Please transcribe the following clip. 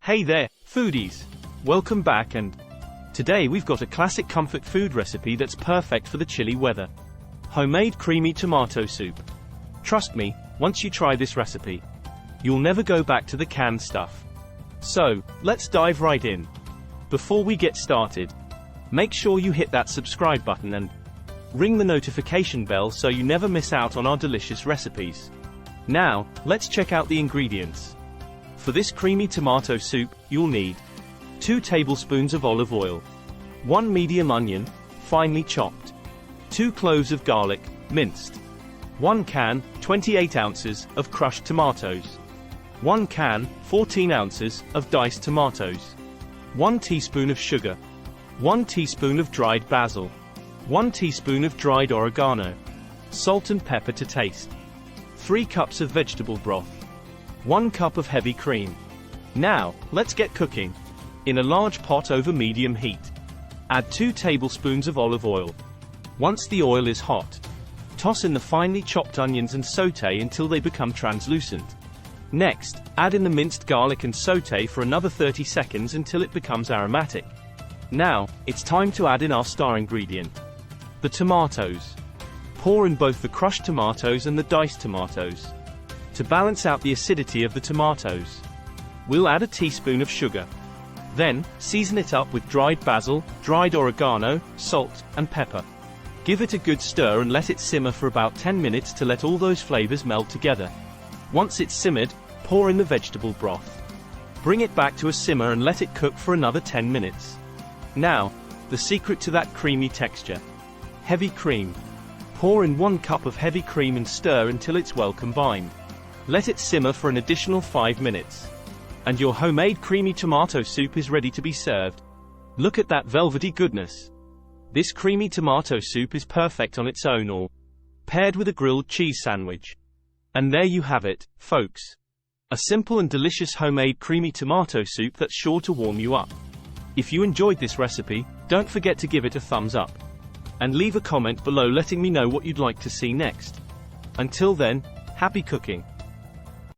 Hey there, foodies! Welcome back, and today we've got a classic comfort food recipe that's perfect for the chilly weather. Homemade creamy tomato soup. Trust me, once you try this recipe, you'll never go back to the canned stuff. So, let's dive right in. Before we get started, make sure you hit that subscribe button and ring the notification bell so you never miss out on our delicious recipes. Now, let's check out the ingredients. For this creamy tomato soup, you'll need 2 tablespoons of olive oil, 1 medium onion, finely chopped, 2 cloves of garlic, minced, 1 can, 28 ounces, of crushed tomatoes, 1 can, 14 ounces, of diced tomatoes, 1 teaspoon of sugar, 1 teaspoon of dried basil, 1 teaspoon of dried oregano, salt and pepper to taste, 3 cups of vegetable broth, 1 cup of heavy cream. Now, let's get cooking. In a large pot over medium heat, add 2 tablespoons of olive oil. Once the oil is hot, toss in the finely chopped onions and sauté until they become translucent. Next, add in the minced garlic and sauté for another 30 seconds until it becomes aromatic. Now, it's time to add in our star ingredient, the tomatoes. Pour in both the crushed tomatoes and the diced tomatoes. To balance out the acidity of the tomatoes, we'll add a teaspoon of sugar. Then, season it up with dried basil, dried oregano, salt, and pepper. Give it a good stir and let it simmer for about 10 minutes to let all those flavors meld together. Once it's simmered, pour in the vegetable broth. Bring it back to a simmer and let it cook for another 10 minutes. Now, the secret to that creamy texture. Heavy cream. Pour in 1 cup of heavy cream and stir until it's well combined. Let it simmer for an additional 5 minutes. And your homemade creamy tomato soup is ready to be served. Look at that velvety goodness. This creamy tomato soup is perfect on its own or paired with a grilled cheese sandwich. And there you have it, folks. A simple and delicious homemade creamy tomato soup that's sure to warm you up. If you enjoyed this recipe, don't forget to give it a thumbs up. And leave a comment below letting me know what you'd like to see next. Until then, happy cooking.